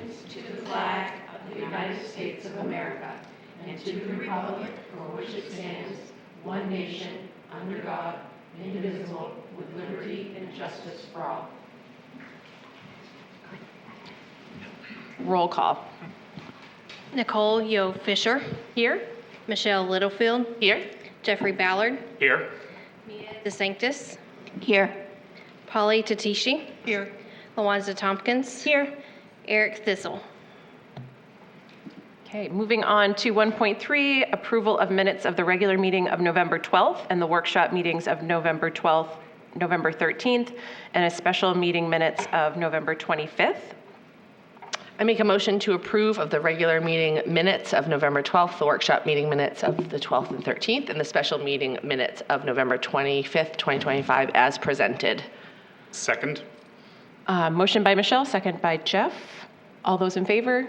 allegiance to the flag of the United States of America and to the republic for which it stands, one nation, under God, indivisible, with liberty and justice for all. Roll call. Nicole Yo Fisher. Here. Michelle Littlefield. Here. Jeffrey Ballard. Here. Mia DeSanctis. Here. Polly Tatishi. Here. Lawanza Tompkins. Here. Eric Thistle. Okay, moving on to 1.3, approval of minutes of the regular meeting of November 12th and the workshop meetings of November 12th, November 13th, and a special meeting minutes of November 25th. I make a motion to approve of the regular meeting minutes of November 12th, the workshop meeting minutes of the 12th and 13th, and the special meeting minutes of November 25th, 2025 as presented. Second. Motion by Michelle, second by Jeff. All those in favor?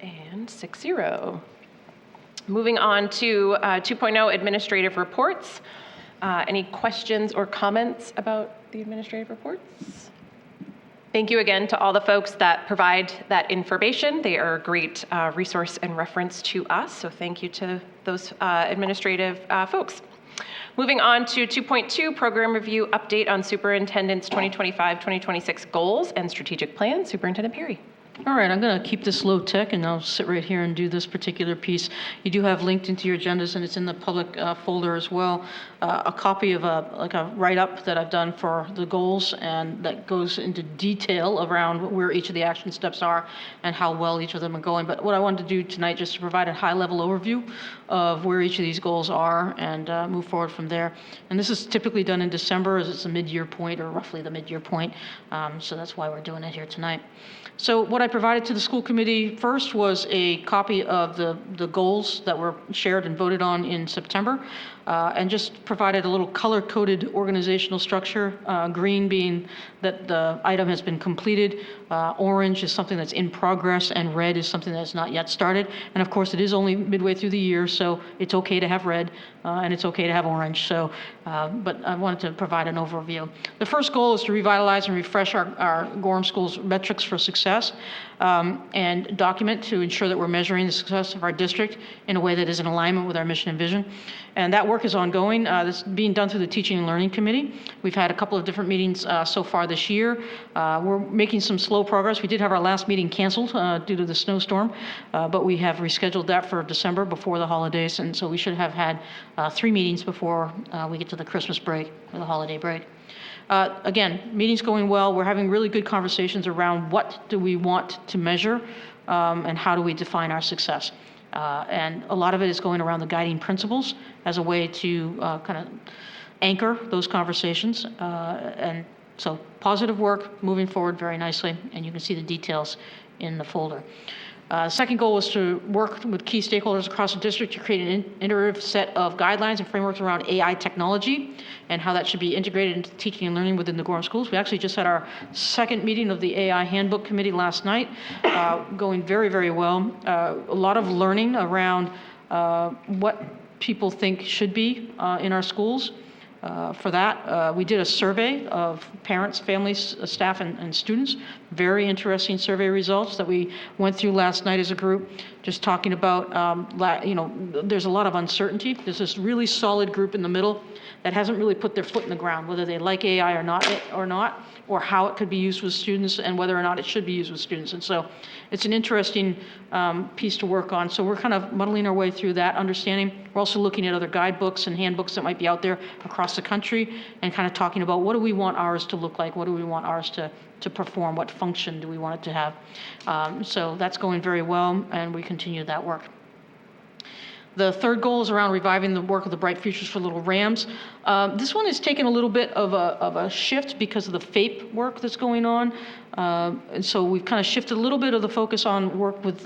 And 6-0. Moving on to 2.0 administrative reports. Any questions or comments about the administrative reports? Thank you again to all the folks that provide that information. They are a great resource and reference to us, so thank you to those administrative folks. Moving on to 2.2, program review update on superintendent's 2025-2026 goals and strategic plan. Superintendent Perry. All right, I'm going to keep this low tech, and I'll sit right here and do this particular piece. You do have linked into your agendas, and it's in the public folder as well, a copy of a write-up that I've done for the goals, and that goes into detail around where each of the action steps are and how well each of them are going. But what I wanted to do tonight, just to provide a high-level overview of where each of these goals are and move forward from there. And this is typically done in December, as it's a mid-year point, or roughly the mid-year point, so that's why we're doing it here tonight. So what I provided to the school committee first was a copy of the goals that were shared and voted on in September, and just provided a little color-coded organizational structure, green being that the item has been completed, orange is something that's in progress, and red is something that's not yet started. And of course, it is only midway through the year, so it's okay to have red, and it's okay to have orange. So, but I wanted to provide an overview. The first goal is to revitalize and refresh our Gorham Schools metrics for success, and document to ensure that we're measuring the success of our district in a way that is in alignment with our mission and vision. And that work is ongoing. This is being done through the Teaching and Learning Committee. We've had a couple of different meetings so far this year. We're making some slow progress. We did have our last meeting canceled due to the snowstorm, but we have rescheduled that for December before the holidays, and so we should have had 3 meetings before we get to the Christmas break or the holiday break. Again, meeting's going well. We're having really good conversations around what do we want to measure and how do we define our success. And a lot of it is going around the guiding principles as a way to kind of anchor those conversations. And so positive work, moving forward very nicely, and you can see the details in the folder. Second goal was to work with key stakeholders across the district to create an iterative set of guidelines and frameworks around AI technology and how that should be integrated into teaching and learning within the Gorham Schools. We actually just had our second meeting of the AI Handbook Committee last night, going very, very well. A lot of learning around what people think should be in our schools. For that, we did a survey of parents, families, staff, and students. Very interesting survey results that we went through last night as a group, just talking about, there's a lot of uncertainty. There's this really solid group in the middle that hasn't really put their foot in the ground, whether they like AI or not, or how it could be used with students and whether or not it should be used with students. And so it's an interesting piece to work on. So we're kind of muddling our way through that understanding. We're also looking at other guidebooks and handbooks that might be out there across the country and kind of talking about what do we want ours to look like? What do we want ours to perform? What function do we want it to have? So that's going very well, and we continue that work. The third goal is around reviving the work of the Bright Futures for Little Rams. This one has taken a little bit of a shift because of the FAPE work that's going on. And so we've kind of shifted a little bit of the focus on work with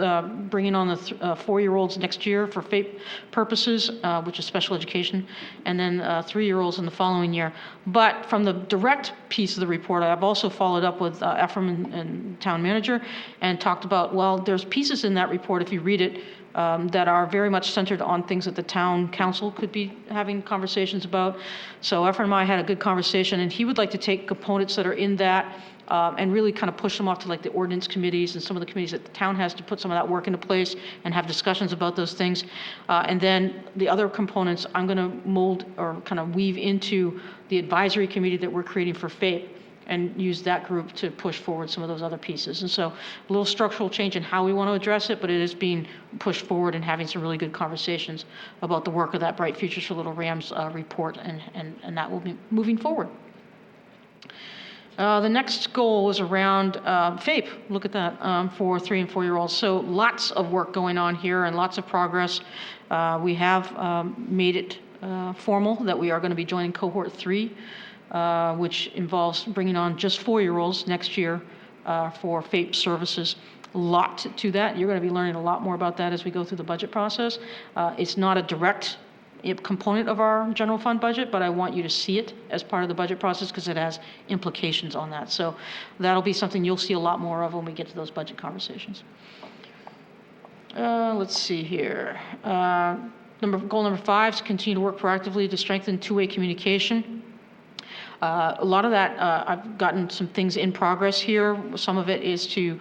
bringing on the 4-year-olds next year for FAPE purposes, which is special education, and then 3-year-olds in the following year. But from the direct piece of the report, I've also followed up with Ephraim and town manager and talked about, well, there's pieces in that report, if you read it, that are very much centered on things that the town council could be having conversations about. So Efren and I had a good conversation, and he would like to take components that are in that and really kind of push them off to like the ordinance committees and some of the committees that the town has to put some of that work into place and have discussions about those things. And then the other components I'm going to mold or kind of weave into the advisory committee that we're creating for FAPE and use that group to push forward some of those other pieces. And so a little structural change in how we want to address it, but it is being pushed forward and having some really good conversations about the work of that Bright Futures for Little Rams report, and that will be moving forward. The next goal is around FAPE. Look at that, for 3 and 4-year-olds. So lots of work going on here and lots of progress. We have made it formal that we are going to be joining cohort 3, which involves bringing on just 4-year-olds next year for FAPE services. A lot to that. You're going to be learning a lot more about that as we go through the budget process. It's not a direct component of our general fund budget, but I want you to see it as part of the budget process because it has implications on that. So that'll be something you'll see a lot more of when we get to those budget conversations. Let's see here. Goal number 5 is to continue to work proactively to strengthen two-way communication. A lot of that, I've gotten some things in progress here. Some of it is to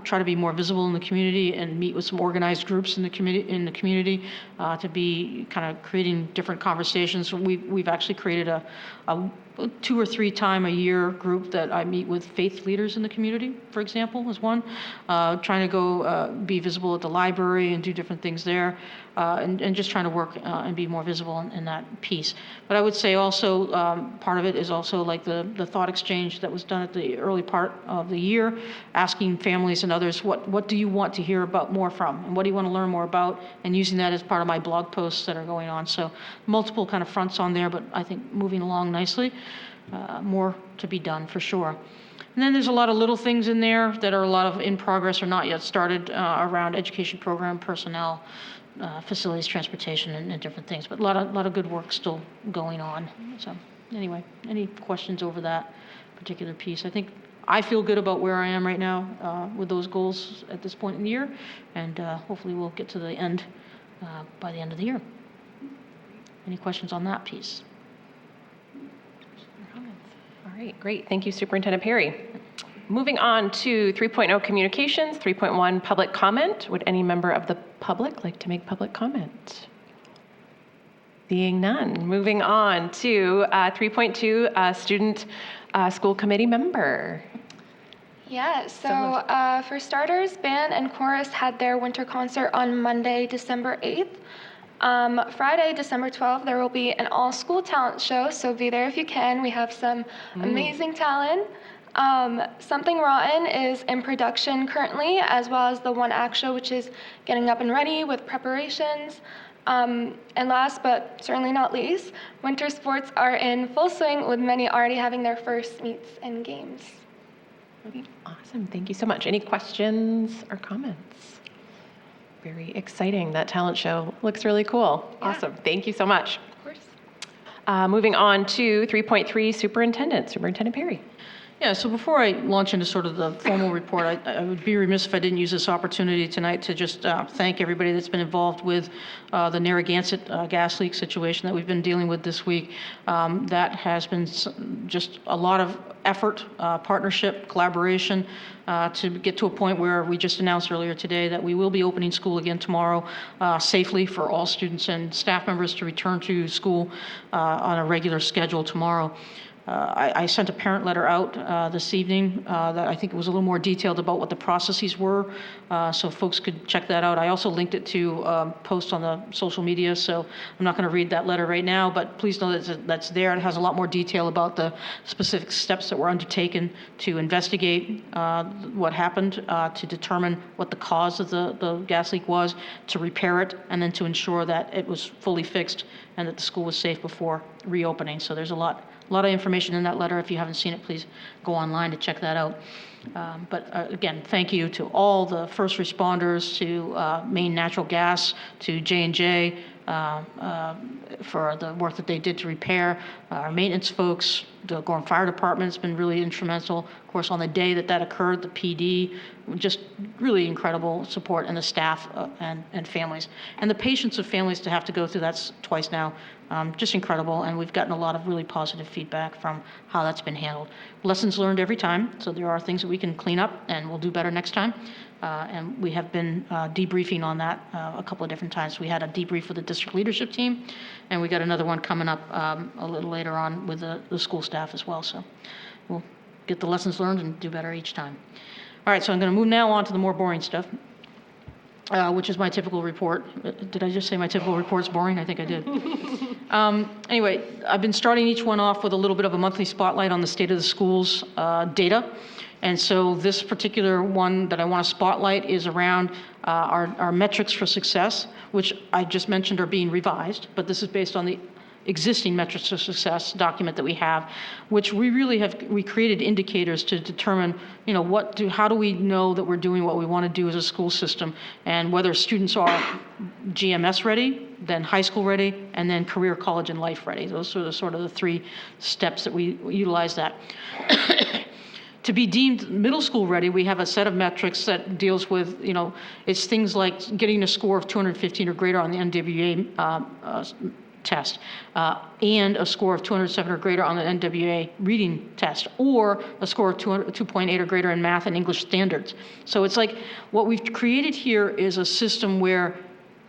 try to be more visible in the community and meet with some organized groups in the community to be kind of creating different conversations. We've actually created a 2 or 3 time a year group that I meet with faith leaders in the community, for example, is one. Trying to go be visible at the library and do different things there, and just trying to work and be more visible in that piece. But I would say also part of it is also like the thought exchange that was done at the early part of the year, asking families and others, what do you want to hear about more from, and what do you want to learn more about, and using that as part of my blog posts that are going on. So multiple kind of fronts on there, but I think moving along nicely. More to be done for sure. And then there's a lot of little things in there that are a lot of in progress or not yet started around education program, personnel, facilities, transportation, and different things. But a lot of good work still going on. So anyway, any questions over that particular piece? I think I feel good about where I am right now with those goals at this point in the year, and hopefully we'll get to the end by the end of the year. Any questions on that piece? All right, great. Thank you, Superintendent Perry. Moving on to 3.0 communications, 3.1 public comment. Would any member of the public like to make public comment? Seeing none. Moving on to 3.2 student school committee member. Yeah, so for starters, band and chorus had their winter concert on Monday, December 8th. Friday, December 12th, there will be an all-school talent show, so be there if you can. We have some amazing talent. Something Rotten is in production currently, as well as the One Act Show, which is getting up and ready with preparations. And last but certainly not least, winter sports are in full swing, with many already having their first meets and games. Awesome, thank you so much. Any questions or comments? Very exciting. That talent show looks really cool. Yeah. Awesome, thank you so much. Of course. Moving on to 3.3 Superintendent Perry. Yeah, so before I launch into sort of the formal report, I would be remiss if I didn't use this opportunity tonight to just thank everybody that's been involved with the Narragansett gas leak situation that we've been dealing with this week. That has been just a lot of effort, partnership, collaboration to get to a point where we just announced earlier today that we will be opening school again tomorrow safely for all students and staff members to return to school on a regular schedule tomorrow. I sent a parent letter out this evening that I think was a little more detailed about what the processes were, so folks could check that out. I also linked it to posts on the social media, so I'm not going to read that letter right now, but please know that that's there. It has a lot more detail about the specific steps that were undertaken to investigate what happened, to determine what the cause of the gas leak was, to repair it, and then to ensure that it was fully fixed and that the school was safe before reopening. So there's a lot of information in that letter. If you haven't seen it, please go online to check that out. But again, thank you to all the first responders, to Maine Natural Gas, to J&J, for the work that they did to repair. Our maintenance folks, the Gorham Fire Department's been really instrumental. Of course, on the day that occurred, the PD, just really incredible support, and the staff and families. And the patience of families to have to go through that twice now, just incredible. And we've gotten a lot of really positive feedback from how that's been handled. Lessons learned every time, so there are things that we can clean up and we'll do better next time. And we have been debriefing on that a couple of different times. We had a debrief with the district leadership team, and we got another one coming up a little later on with the school staff as well. So we'll get the lessons learned and do better each time. All right, so I'm going to move now on to the more boring stuff, which is my typical report. Did I just say my typical report's boring? I think I did. Anyway, I've been starting each one off with a little bit of a monthly spotlight on the state of the schools data. And so this particular one that I want to spotlight is around our metrics for success, which I just mentioned are being revised, but this is based on the existing metrics for success document that we have, which we created indicators to determine, how do we know that we're doing what we want to do as a school system, and whether students are GMS ready, then high school ready, and then career, college, and life ready. Those are sort of the 3 steps that we utilize that. To be deemed middle school ready, we have a set of metrics that deals with, it's things like getting a score of 215 or greater on the NWA test, and a score of 207 or greater on the NWA reading test, or a score of 2.8 or greater in math and English standards. So it's like what we've created here is a system where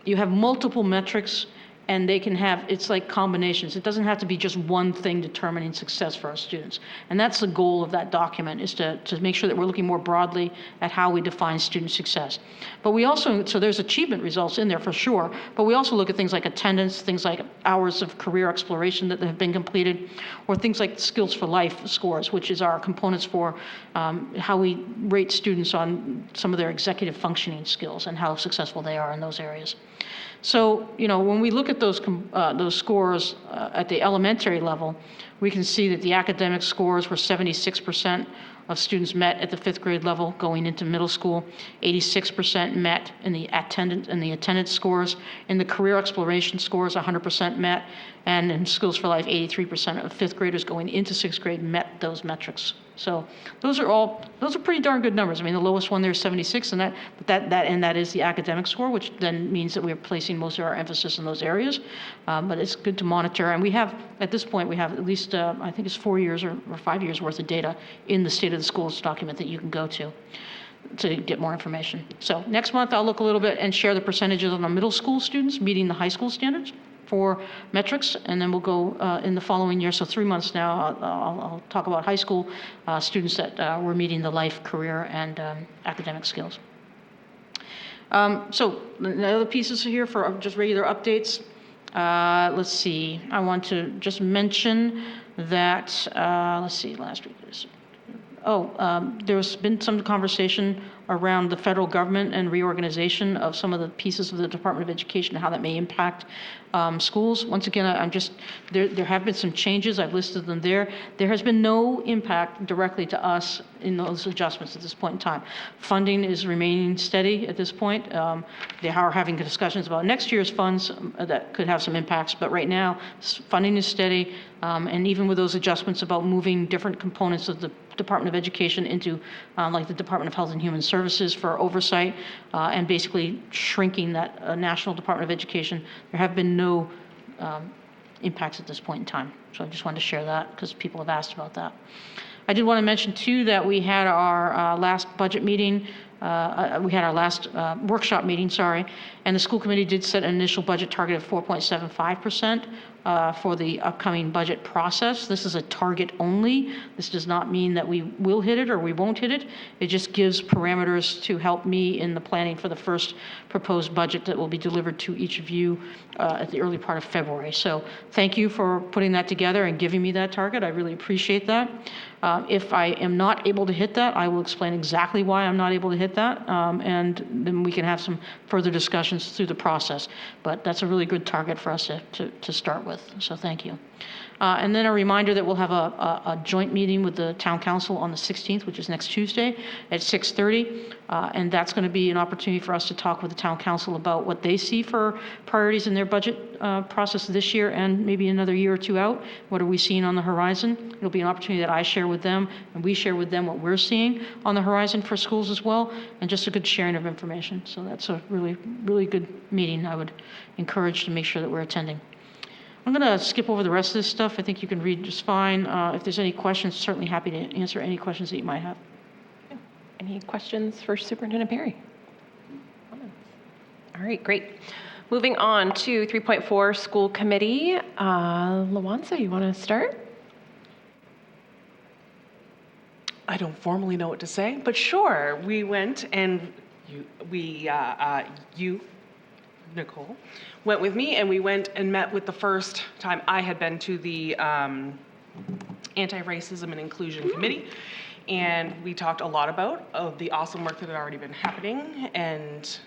you have multiple metrics, and they can have, it's like combinations. It doesn't have to be just one thing determining success for our students. And that's the goal of that document, is to make sure that we're looking more broadly at how we define student success. But we also, so there's achievement results in there for sure, but we also look at things like attendance, things like hours of career exploration that have been completed, or things like skills for life scores, which is our components for how we rate students on some of their executive functioning skills and how successful they are in those areas. So, when we look at those scores at the elementary level, we can see that the academic scores were 76% of students met at the 5th grade level going into middle school, 86% met in the attendance scores. In the career exploration scores, 100% met, and in skills for life, 83% of 5th graders going into 6th grade met those metrics. So those are pretty darn good numbers. I mean, the lowest one there is 76, and that is the academic score, which then means that we're placing most of our emphasis in those areas. But it's good to monitor, and at this point we have at least I think it's 4 years or 5 years worth of data in the State of the Schools document that you can go to get more information. So next month I'll look a little bit and share the percentages of our middle school students meeting the high school standards for metrics, and then we'll go in the following year, so 3 months now, I'll talk about high school students that were meeting the life, career, and academic skills. So the other pieces here for just regular updates. Let's see, I want to just mention that, last week, there's been some conversation around the federal government and reorganization of some of the pieces of the Department of Education and how that may impact schools. Once again, there have been some changes. I've listed them there. There has been no impact directly to us in those adjustments at this point in time. Funding is remaining steady at this point. They are having discussions about next year's funds that could have some impacts, but right now funding is steady, and even with those adjustments about moving different components of the Department of Education into like the Department of Health and Human Services for oversight, and basically shrinking that National Department of Education, there have been no impacts at this point in time. So I just wanted to share that because people have asked about that. I did want to mention too that we had our last budget meeting, we had our last workshop meeting, and the school committee did set an initial budget target of 4.75% for the upcoming budget process. This is a target only. This does not mean that we will hit it or we won't hit it. It just gives parameters to help me in the planning for the first proposed budget that will be delivered to each of you at the early part of February. So thank you for putting that together and giving me that target. I really appreciate that. If I am not able to hit that, I will explain exactly why I'm not able to hit that, and then we can have some further discussions through the process. But that's a really good target for us to start with. with, so thank you. And then a reminder that we'll have a joint meeting with the town council on the 16th, which is next Tuesday at 6:30. And that's going to be an opportunity for us to talk with the town council about what they see for priorities in their budget process this year and maybe another year or two out. What are we seeing on the horizon? It'll be an opportunity that I share with them and we share with them what we're seeing on the horizon for schools as well, and just a good sharing of information. So that's a really, really good meeting. I would encourage to make sure that we're attending. I'm going to skip over the rest of this stuff. I think you can read just fine. If there's any questions, certainly happy to answer any questions that you might have. Any questions for Superintendent Perry? Comments? All right, great. Moving on to 3.4 School Committee. Lawanza, you want to start? I don't formally know what to say, but sure. We went and you, Nicole, went with me, and we went and met with the first time I had been to the Anti-Racism and Inclusion Committee. And we talked a lot about the awesome work that had already been happening and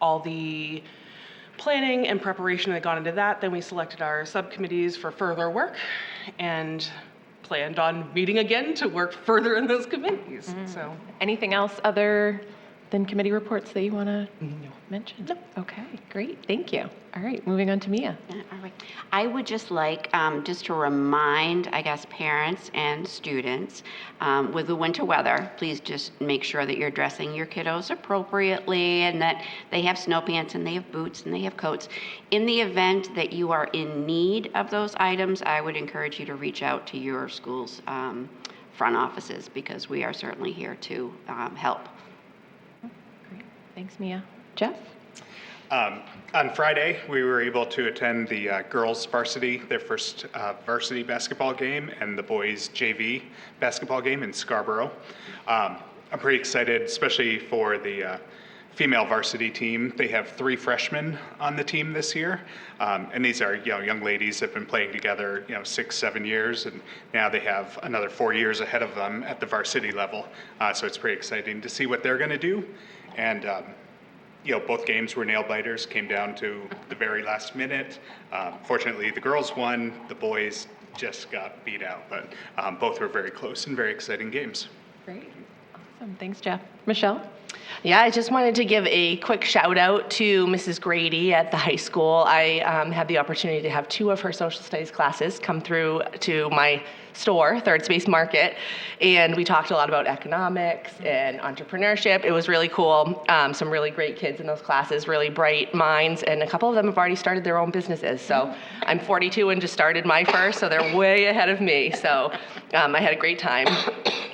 all the planning and preparation that got into that. Then we selected our subcommittees for further work and planned on meeting again to work further in those committees. So, Anything else other than committee reports that you want to mention? No. Okay, great. Thank you. All right, moving on to Mia. All right. I would just like just to remind, I guess, parents and students with the winter weather, please just make sure that you're dressing your kiddos appropriately and that they have snow pants and they have boots and they have coats. In the event that you are in need of those items, I would encourage you to reach out to your school's front offices because we are certainly here to help. Great. Thanks, Mia. Jeff? On Friday, we were able to attend the girls varsity, their first varsity basketball game, and the boys JV basketball game in Scarborough. I'm pretty excited, especially for the female varsity team. They have 3 freshmen on the team this year, and these are young ladies that have been playing together 6-7 years, and now they have another 4 years ahead of them at the varsity level. So it's pretty exciting to see what they're going to do, and both games were nail biters, came down to the very last minute. Fortunately, the girls won, the boys just got beat out, but both were very close and very exciting games. Great. Awesome. Thanks, Jeff. Michelle? Yeah, I just wanted to give a quick shout out to Mrs. Grady at the high school. I had the opportunity to have 2 of her social studies classes come through to my store, Third Space Market, and we talked a lot about economics and entrepreneurship. It was really cool. Some really great kids in those classes, really bright minds, and a couple of them have already started their own businesses. So I'm 42 and just started my first, so they're way ahead of me. So I had a great time.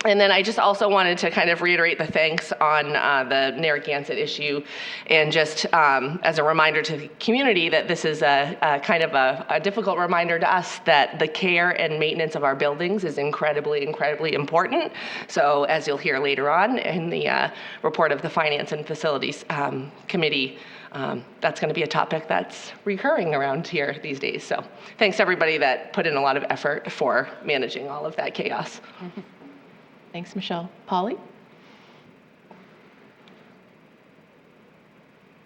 And then I just also wanted to kind of reiterate the thanks on the Narragansett issue, and just as a reminder to the community that this is a kind of a difficult reminder to us that the care and maintenance of our buildings is incredibly, incredibly important. So as you'll hear later on in the report of the Finance and Facilities Committee, that's going to be a topic that's recurring around here these days. So thanks to everybody that put in a lot of effort for managing all of that chaos. Thanks, Michelle. Polly?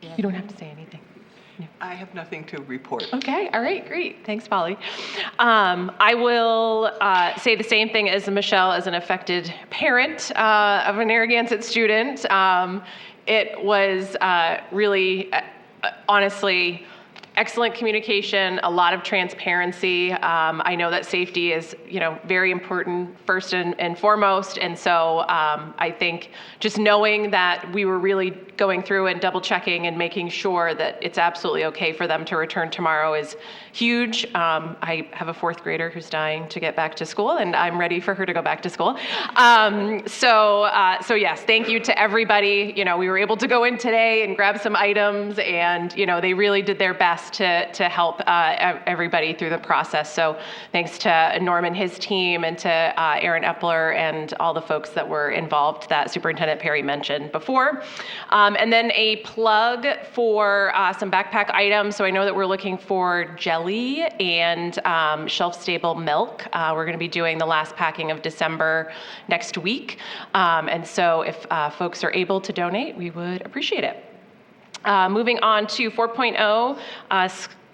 You don't have to say anything. No. I have nothing to report. Okay, all right, great. Thanks, Polly. I will say the same thing as Michelle, as an affected parent of a Narragansett student. It was really, honestly, excellent communication, a lot of transparency. I know that safety is, very important first and foremost. And so I think just knowing that we were really going through and double checking and making sure that it's absolutely okay for them to return tomorrow is huge. I have a 4th grader who's dying to get back to school, and I'm ready for her to go back to school. So yes, thank you to everybody. We were able to go in today and grab some items, and they really did their best to help everybody through the process. So thanks to Norm and his team, and to Aaron Epler and all the folks that were involved that Superintendent Perry mentioned before. And then a plug for some backpack items. So I know that we're looking for jelly and shelf-stable milk. We're going to be doing the last packing of December next week. And so if folks are able to donate, we would appreciate it. Moving on to 4.0,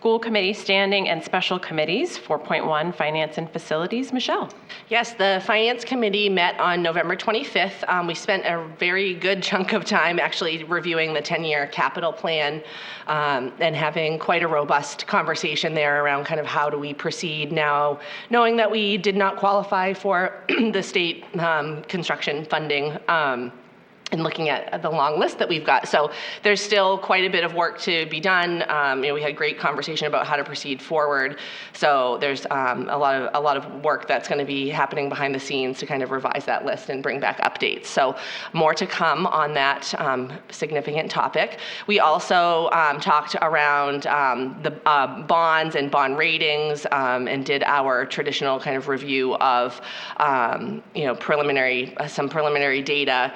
School Committee Standing and Special Committees, 4.1 Finance and Facilities. Michelle? Yes, the Finance Committee met on November 25th. We spent a very good chunk of time actually reviewing the 10-year capital plan and having quite a robust conversation there around kind of how do we proceed now, knowing that we did not qualify for the state construction funding. And looking at the long list that we've got. So there's still quite a bit of work to be done. We had great conversation about how to proceed forward. So there's a lot of work that's going to be happening behind the scenes to kind of revise that list and bring back updates. So more to come on that significant topic. We also talked around the bonds and bond ratings and did our traditional kind of review of some preliminary data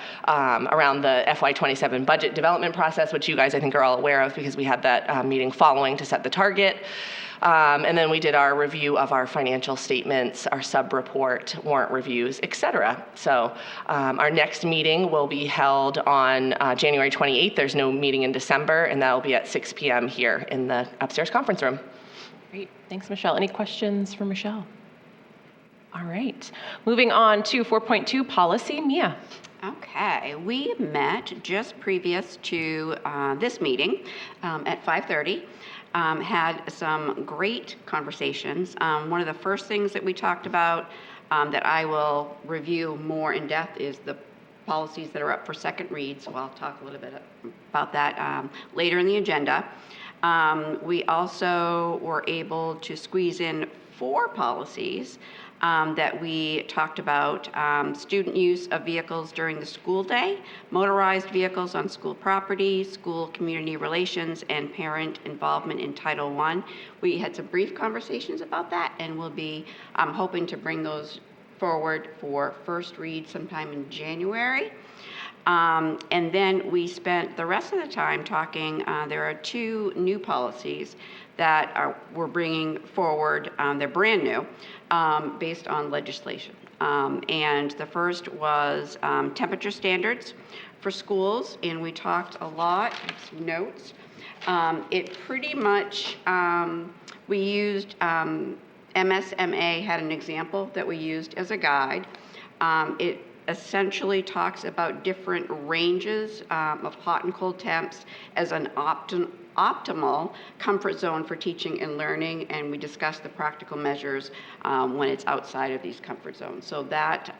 around the FY27 budget development process, which you guys I think are all aware of because we had that meeting following to set the target. And then we did our review of our financial statements, our sub-report, warrant reviews, et cetera. So our next meeting will be held on January 28th. There's no meeting in December, and that'll be at 6 p.m. here in the upstairs conference room. Great. Thanks, Michelle. Any questions for Michelle? All right. Moving on to 4.2 Policy. Mia? Okay, we met just previous to this meeting at 5:30. Had some great conversations. One of the first things that we talked about that I will review more in depth is the policies that are up for second read. So I'll talk a little bit about that later in the agenda. We also were able to squeeze in 4 policies that we talked about: student use of vehicles during the school day, motorized vehicles on school property, school community relations, and parent involvement in Title I. We had some brief conversations about that, and we'll be hoping to bring those forward for first read sometime in January. And then we spent the rest of the time talking. There are 2 new policies that we're bringing forward. They're brand new, based on legislation. And the first was temperature standards for schools, and we talked a lot, some notes. It pretty much, we used, MSMA had an example that we used as a guide. It essentially talks about different ranges of hot and cold temps as an optimal comfort zone for teaching and learning, and we discussed the practical measures when it's outside of these comfort zones. So that,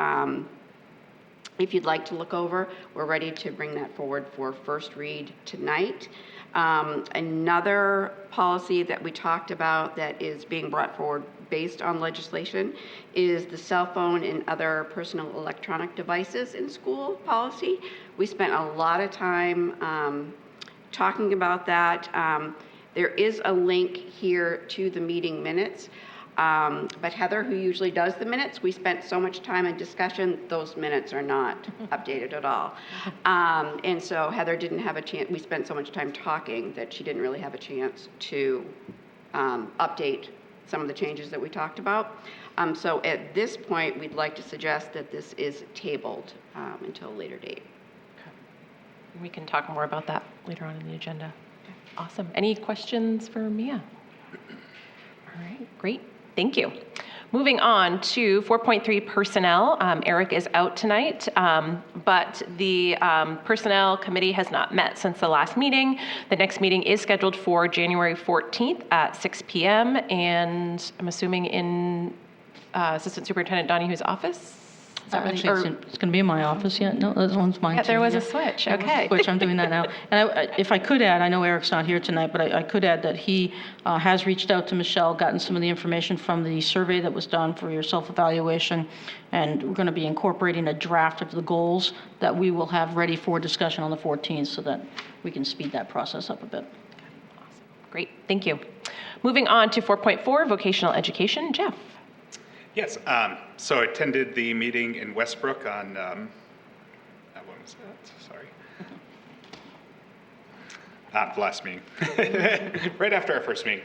if you'd like to look over, we're ready to bring that forward for first read tonight. Another policy that we talked about that is being brought forward based on legislation is the cell phone and other personal electronic devices in school policy. We spent a lot of time talking about that. There is a link here to the meeting minutes, but Heather, who usually does the minutes, we spent so much time in discussion, those minutes are not updated at all. And so Heather didn't have a chance, we spent so much time talking that she didn't really have a chance to update some of the changes that we talked about. So at this point, we'd like to suggest that this is tabled until a later date. We can talk more about that later on in the agenda. Awesome. Any questions for Mia? All right, great. Thank you. Moving on to 4.3 personnel. Eric is out tonight, but the personnel committee has not met since the last meeting. The next meeting is scheduled for January 14th at 6 p.m. and I'm assuming in Assistant Superintendent Donahue's office. Is that right? Actually, it's going to be in my office yet. No, that one's mine. Yeah, there too, was yeah. a switch. There was a Okay. switch. I'm doing that now. And if I could add, I know Eric's not here tonight, but I could add that he has reached out to Michelle, gotten some of the information from the survey that was done for your self-evaluation, and we're going to be incorporating a draft of the goals that we will have ready for discussion on the 14th so that we can speed that process up a bit. Awesome. Great. Thank you. Moving on to 4.4 vocational education. Jeff. Yes, so I attended the meeting in Westbrook on, when was that? Sorry. the last meeting, right after our first meeting.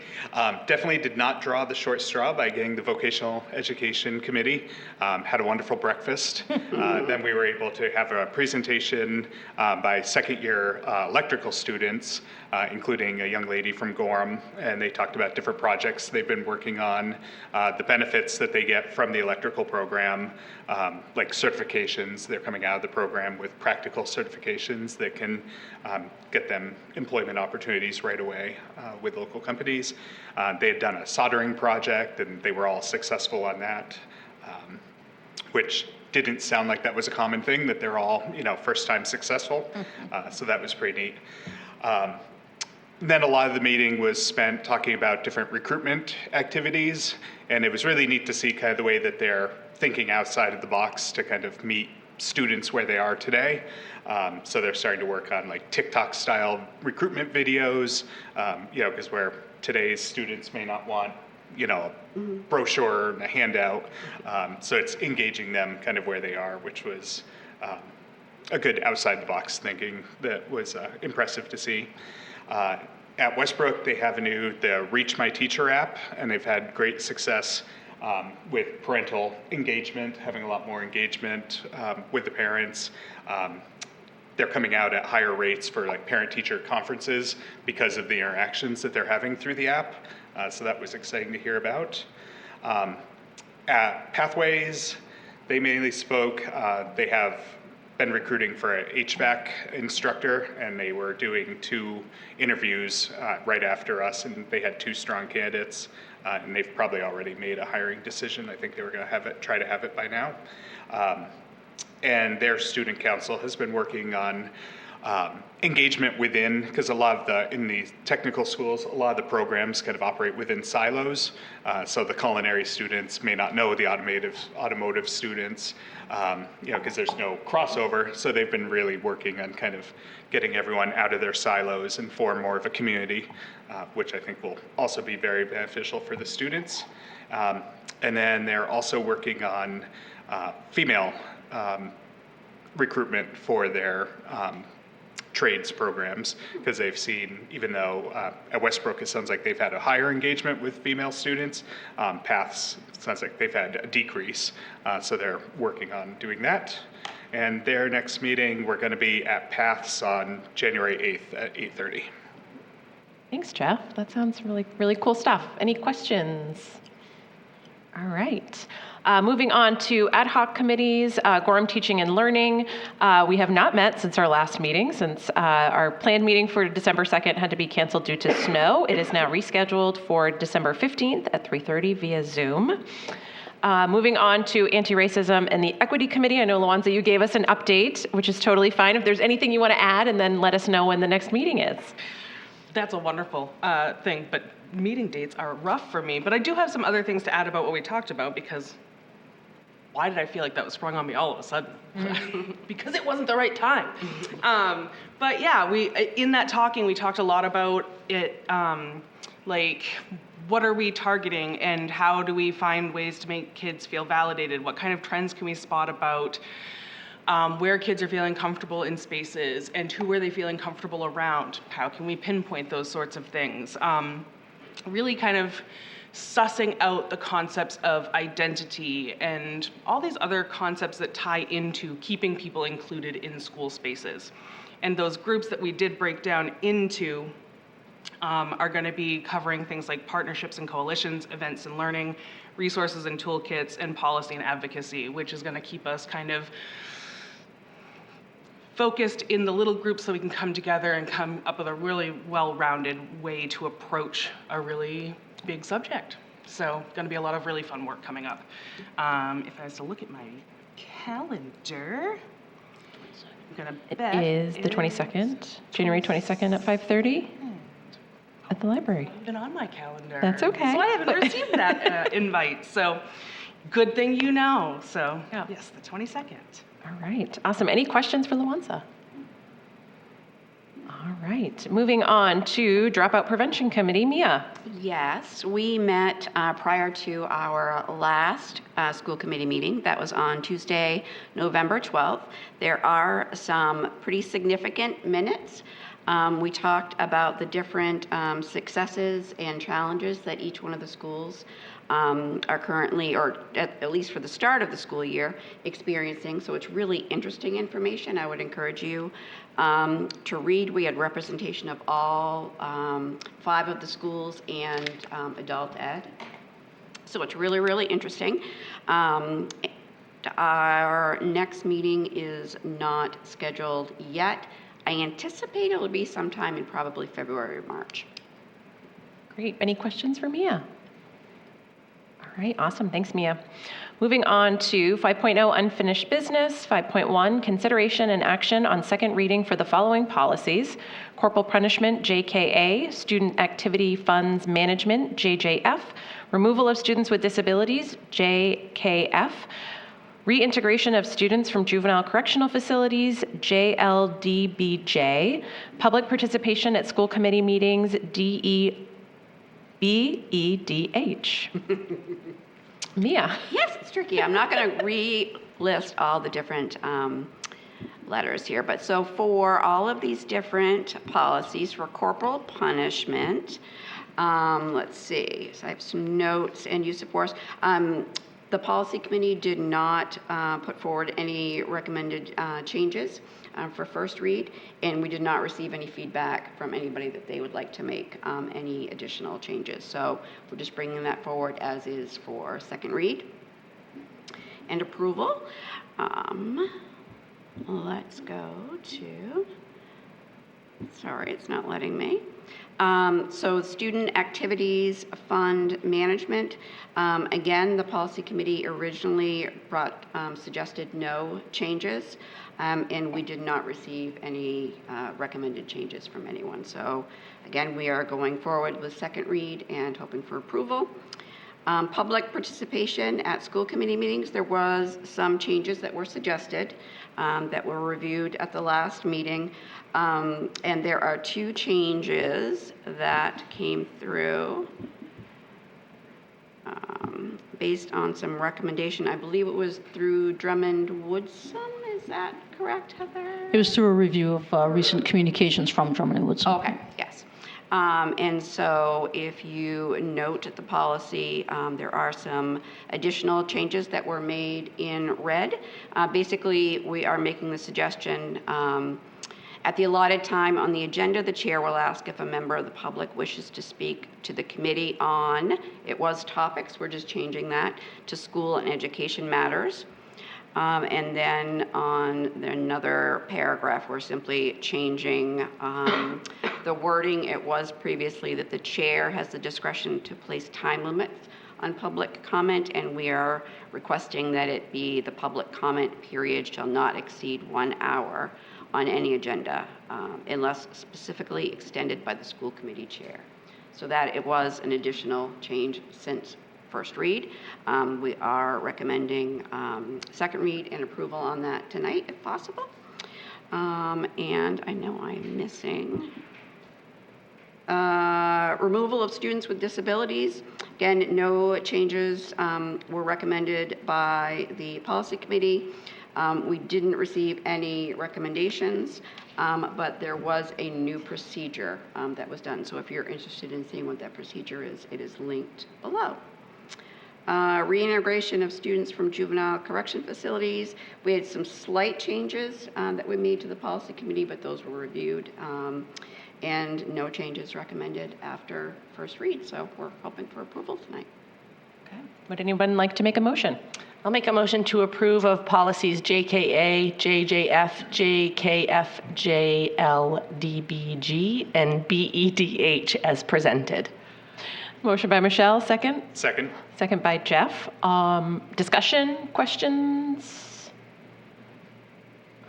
Definitely did not draw the short straw by getting the vocational education committee. Had a wonderful breakfast. Then we were able to have a presentation by second-year electrical students, including a young lady from Gorham, and they talked about different projects they've been working on, the benefits that they get from the electrical program, like certifications. They're coming out of the program with practical certifications that can get them employment opportunities right away with local companies. They had done a soldering project, and they were all successful on that, which didn't sound like that was a common thing, that they're all, first time successful. So that was pretty neat. Then a lot of the meeting was spent talking about different recruitment activities, and it was really neat to see kind of the way that they're thinking outside of the box to kind of meet students where they are today. So they're starting to work on like TikTok style recruitment videos, because where today's students may not want, a brochure and a handout. So it's engaging them kind of where they are, which was a good outside the box thinking that was impressive to see. At Westbrook, they have the Reach My Teacher app, and they've had great success with parental engagement, having a lot more engagement with the parents. They're coming out at higher rates for like parent-teacher conferences because of the interactions that they're having through the app. So that was exciting to hear about. At Pathways, they mainly spoke. They have been recruiting for an HVAC instructor, and they were doing 2 interviews right after us, and they had 2 strong candidates, and they've probably already made a hiring decision. I think they were going to try to have it by now. And their student council has been working on engagement within, because in the technical schools, a lot of the programs kind of operate within silos. So the culinary students may not know the automotive students, because there's no crossover. So they've been really working on kind of getting everyone out of their silos and form more of a community, which I think will also be very beneficial for the students. And then they're also working on female recruitment for their trades programs, because they've seen, even though at Westbrook it sounds like they've had a higher engagement with female students, Paths sounds like they've had a decrease, so they're working on doing that. And their next meeting, we're going to be at Paths on January 8th at 8:30. Thanks, Jeff. That sounds really, really cool stuff. Any questions? All right. Moving on to ad hoc committees, Gorham Teaching and Learning. We have not met since our last meeting, since our planned meeting for December 2nd had to be canceled due to snow. It is now rescheduled for December 15th at 3:30 via Zoom. Moving on to Anti-Racism and the Equity Committee. I know, Luanza, you gave us an update, which is totally fine. If there's anything you want to add, and then let us know when the next meeting is. That's a wonderful thing, but meeting dates are rough for me. But I do have some other things to add about what we talked about, because why did I feel like that was sprung on me all of a sudden? Because it wasn't the right time. But yeah, in that talking, we talked a lot about it, like, what are we targeting, and how do we find ways to make kids feel validated? What kind of trends can we spot about where kids are feeling comfortable in spaces, and who are they feeling comfortable around? How can we pinpoint those sorts of things? Really kind of sussing out the concepts of identity and all these other concepts that tie into keeping people included in school spaces. And those groups that we did break down into are going to be covering things like partnerships and coalitions, events and learning, resources and toolkits, and policy and advocacy, which is going to keep us kind of focused in the little groups so we can come together and come up with a really well-rounded way to approach a really big subject. So going to be a lot of really fun work coming up. If I was to look at my calendar, I'm going to bet It is the 22nd, January 22nd at 5:30 at the library. It's been on my calendar. That's okay. So I haven't received that invite. So good thing you know. So yes, the 22nd. All right, awesome. Any questions for Luanza? All right, moving on to Dropout Prevention Committee. Mia. Yes, we met prior to our last school committee meeting. That was on Tuesday, November 12th. There are some pretty significant minutes We talked about the different successes and challenges that each one of the schools are currently, or at least for the start of the school year, experiencing. So it's really interesting information. I would encourage you to read. We had representation of all 5 of the schools and adult ed. So it's really, really interesting. Our next meeting is not scheduled yet. I anticipate it'll be sometime in probably February or March. Great. Any questions for Mia? All right, awesome. Thanks, Mia. Moving on to 5.0 unfinished business. 5.1 consideration and action on second reading for the following policies: corporal punishment, JKA, student activity funds management, JJF, removal of students with disabilities, JKF, reintegration of students from juvenile correctional facilities, JLDBJ, public participation at school committee meetings, DEBEDH. Mia. Yes, it's tricky. I'm not going to re-list all the different letters here, but so for all of these different policies for corporal punishment, let's see, so I have some notes and use of force. The policy committee did not put forward any recommended changes for first read, and we did not receive any feedback from anybody that they would like to make any additional changes. So we're just bringing that forward as is for second read and approval. Let's go to, sorry, it's not letting me. So student activities fund management. Again, the policy committee originally suggested no changes, and we did not receive any recommended changes from anyone. So again, we are going forward with second read and hoping for approval. Public participation at school committee meetings, there was some changes that were suggested that were reviewed at the last meeting. And there are 2 changes that came through based on some recommendation. I believe it was through Drummond Woodson. Is that correct, Heather? It was through a review of recent communications from Drummond and Woodson. Okay, yes. And so if you note the policy, there are some additional changes that were made in red. Basically, we are making the suggestion at the allotted time on the agenda, the chair will ask if a member of the public wishes to speak to the committee on, it was topics, we're just changing that, to school and education matters. And then on another paragraph, we're simply changing the wording. It was previously that the chair has the discretion to place time limits on public comment, and we are requesting that it be the public comment period shall not exceed 1 hour on any agenda unless specifically extended by the school committee chair. So that it was an additional change since first read. We are recommending second read and approval on that tonight if possible. And I know I'm missing removal of students with disabilities. Again, no changes were recommended by the policy committee. We didn't receive any recommendations, but there was a new procedure that was done. So if you're interested in seeing what that procedure is, it is linked below. Reintegration of students from juvenile correction facilities. We had some slight changes that we made to the policy committee, but those were reviewed, and no changes recommended after first read. So we're hoping for approval tonight. Okay. Would anyone like to make a motion? I'll make a motion to approve of policies JKA, JJF, JKF, JLDBG, and BEDH as presented. Motion by Michelle, second. Second. Second by Jeff. Discussion, questions?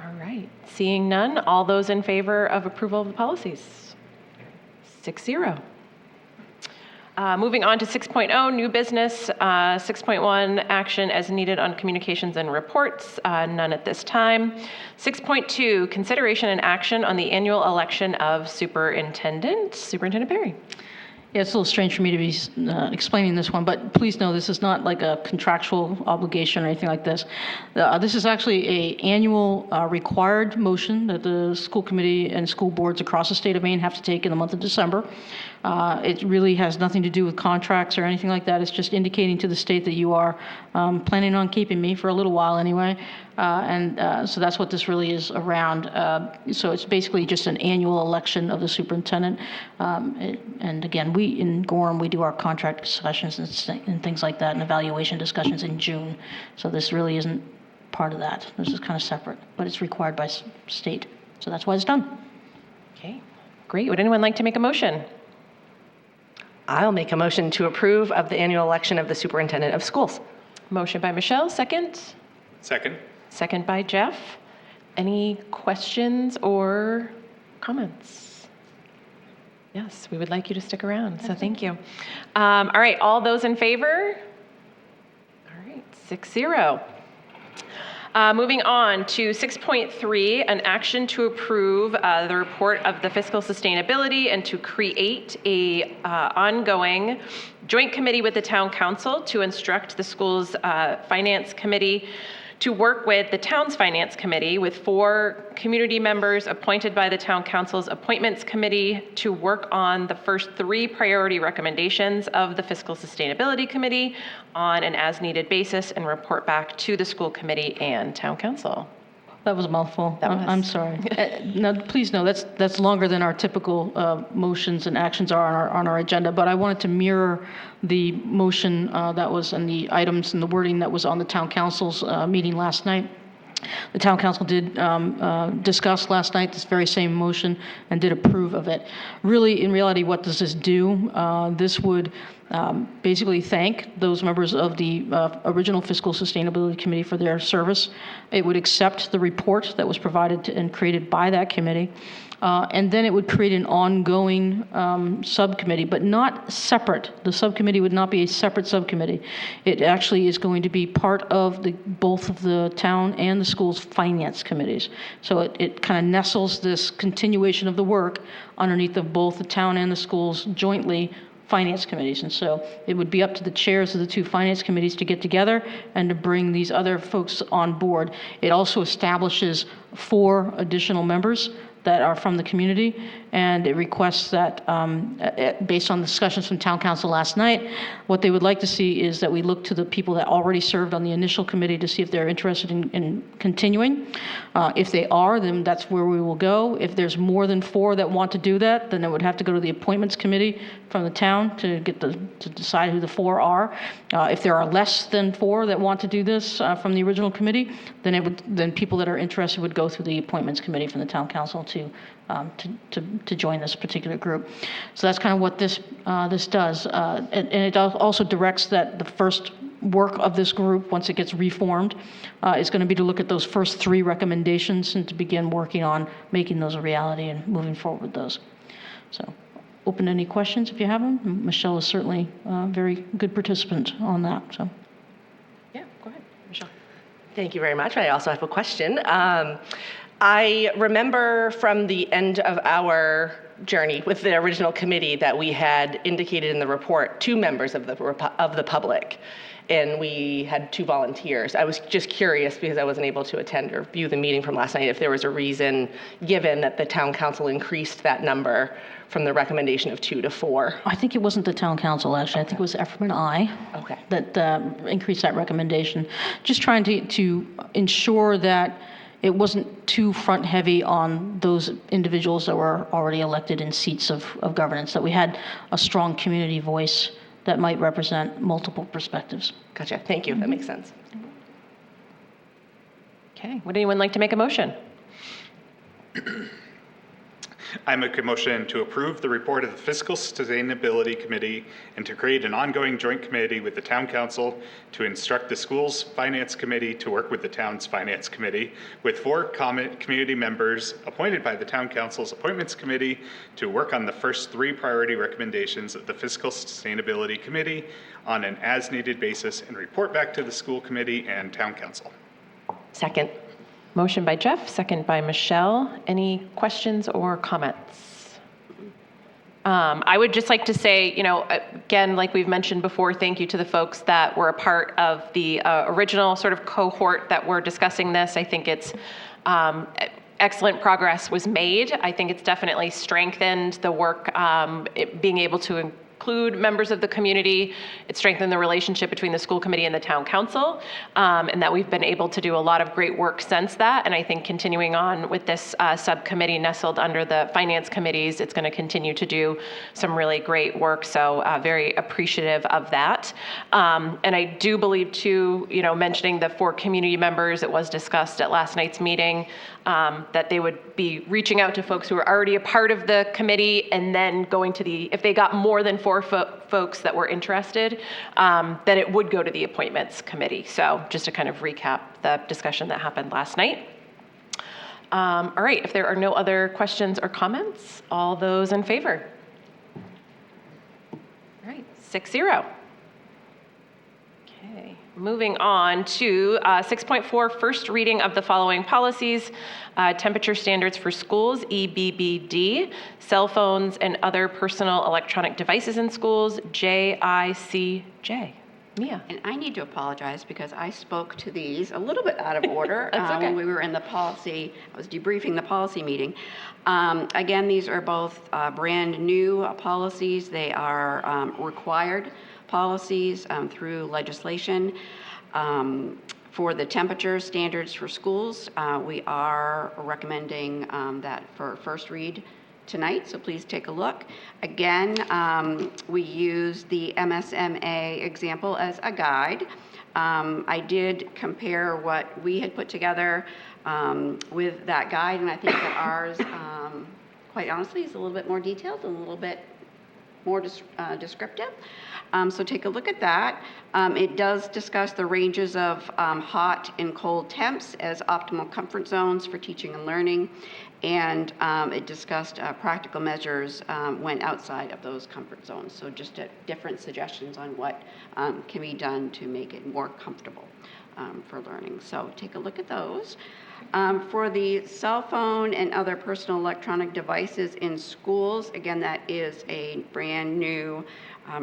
All right. Seeing none, all those in favor of approval of the policies? 6-0. Moving on to 6.0, new business. 6.1, action as needed on communications and reports. None at this time. 6.2, consideration and action on the annual election of superintendent. Superintendent Perry. Yeah, it's a little strange for me to be explaining this one, but please know this is not like a contractual obligation or anything like this. This is actually a annual required motion that the school committee and school boards across the state of Maine have to take in the month of December. It really has nothing to do with contracts or anything like that. It's just indicating to the state that you are planning on keeping me for a little while anyway. So that's what this really is around. So it's basically just an annual election of the superintendent. And again, we in Gorham, we do our contract discussions and things like that and evaluation discussions in June. So this really isn't part of that. This is kind of separate, but it's required by state. So that's why it's done. Okay, great. Would anyone like to make a motion? I'll make a motion to approve of the annual election of the superintendent of schools. Motion by Michelle, second. Second. Second by Jeff. Any questions or comments? Yes, we would like you to stick around, so thank you. All right, all those in favor? All right, 6-0. Moving on to 6.3, an action to approve the report of the fiscal sustainability and to create a ongoing joint committee with the town council to instruct the school's finance committee to work with the town's finance committee with 4 community members appointed by the town council's appointments committee to work on the first 3 priority recommendations of the fiscal sustainability committee on an as-needed basis and report back to the school committee and town council. That was a mouthful. That was. I'm sorry. Now, please know that's longer than our typical motions and actions are on our agenda. But I wanted to mirror the motion that was and the items and the wording that was on the town council's meeting last night. The town council did discuss last night this very same motion and did approve of it. Really, in reality, what does this do? This would basically thank those members of the original Fiscal Sustainability Committee for their service. It would accept the report that was provided and created by that committee. And then it would create an ongoing subcommittee, but not separate. The subcommittee would not be a separate subcommittee. It actually is going to be part of both of the town and the school's finance committees. So it kind of nestles this continuation of the work underneath of both the town and the schools jointly finance committees. And so it would be up to the chairs of the 2 finance committees to get together and to bring these other folks on board. It also establishes 4 additional members that are from the community, and it requests that, based on discussions from town council last night, what they would like to see is that we look to the people that already served on the initial committee to see if they're interested in continuing. If they are, then that's where we will go. If there's more than 4 that want to do that, then it would have to go to the appointments committee from the town to decide who the 4 are. If there are less than 4 that want to do this from the original committee, then people that are interested would go through the appointments committee from the town council to join this particular group. So that's kind of what this does. And it also directs that the first work of this group, once it gets reformed, is going to be to look at those first 3 recommendations and to begin working on making those a reality and moving forward with those. So open to any questions if you have them. Michelle is certainly a very good participant on that. So. Yeah, go ahead, Michelle. Thank you very much. I also have a question. I remember from the end of our journey with the original committee that we had indicated in the report 2 members of the public, and we had 2 volunteers. I was just curious because I wasn't able to attend or view the meeting from last night if there was a reason given that the town council increased that number from the recommendation of 2 to 4. I think it wasn't the town council, actually. I think it was Efferman I that increased that recommendation. Just trying to ensure that it wasn't too front heavy on those individuals that were already elected in seats of governance, that we had a strong community voice that might represent multiple perspectives. Gotcha. Thank you. That makes sense. Okay, would anyone like to make a motion? I make a motion to approve the report of the Fiscal Sustainability Committee and to create an ongoing joint committee with the town council to instruct the school's finance committee to work with the town's finance committee with 4 community members appointed by the town council's appointments committee to work on the first 3 priority recommendations of the Fiscal Sustainability Committee on an as-needed basis and report back to the school committee and town council. Second. Motion by Jeff, second by Michelle. Any questions or comments? I would just like to say, again, like we've mentioned before, thank you to the folks that were a part of the original sort of cohort that were discussing this. I think it's excellent progress was made. I think it's definitely strengthened the work, being able to include members of the community. It strengthened the relationship between the school committee and the town council, and that we've been able to do a lot of great work since that. And I think continuing on with this subcommittee nestled under the finance committees, it's going to continue to do some really great work. So very appreciative of that. And I do believe too, mentioning the 4 community members, it was discussed at last night's meeting, that they would be reaching out to folks who are already a part of the committee and then going to if they got more than 4 folks that were interested, then it would go to the appointments committee. So just to kind of recap the discussion that happened last night. All right, if there are no other questions or comments, all those in favor? All right, 6-0. Okay, moving on to 6.4, first reading of the following policies. Temperature standards for schools, EBBD, cell phones and other personal electronic devices in schools, JICJ. Mia. And I need to apologize because I spoke to these a little bit out of order when we were in the policy, I was debriefing the policy meeting. Again, these are both brand new policies. They are required policies through legislation. For the temperature standards for schools, we are recommending that for first read tonight, so please take a look. Again, we use the MSMA example as a guide. I did compare what we had put together with that guide, and I think that ours, quite honestly, is a little bit more detailed and a little bit more descriptive. So take a look at that. It does discuss the ranges of hot and cold temps as optimal comfort zones for teaching and learning. And it discussed practical measures when outside of those comfort zones. So just different suggestions on what can be done to make it more comfortable for learning. So take a look at those. For the cell phone and other personal electronic devices in schools, again, that is a brand new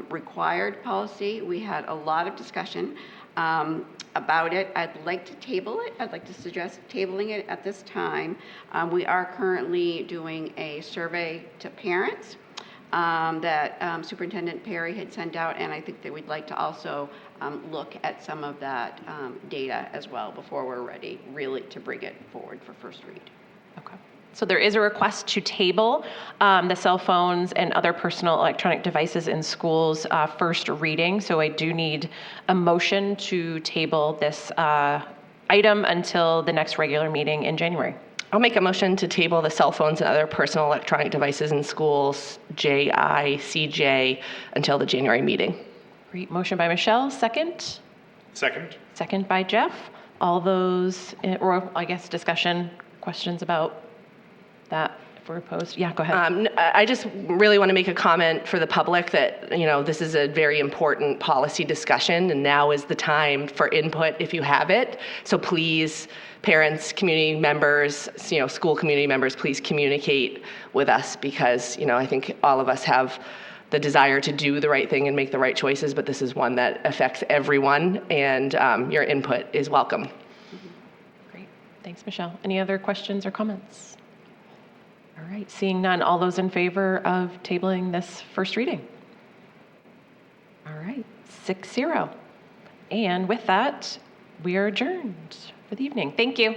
required policy. We had a lot of discussion about it. I'd like to table it. I'd like to suggest tabling it at this time. We are currently doing a survey to parents that Superintendent Perry had sent out, and I think that we'd like to also look at some of that data as well before we're ready really to bring it forward for first read. Okay. So there is a request to table the cell phones and other personal electronic devices in schools first reading. So I do need a motion to table this item until the next regular meeting in January. I'll make a motion to table the cell phones and other personal electronic devices in schools, JICJ, until the January meeting. Great. Motion by Michelle. Second? Second? Second by Jeff. All those, or I guess discussion, questions about that if we're opposed? Yeah, go ahead. I just really want to make a comment for the public that, this is a very important policy discussion, and now is the time for input if you have it. So please, parents, community members, school community members, please communicate with us because, I think all of us have the desire to do the right thing and make the right choices, but this is one that affects everyone, and your input is welcome. Great. Thanks, Michelle. Any other questions or comments? All right, seeing none, all those in favor of tabling this first reading? All right, 6-0. And with that, we are adjourned for the evening. Thank you.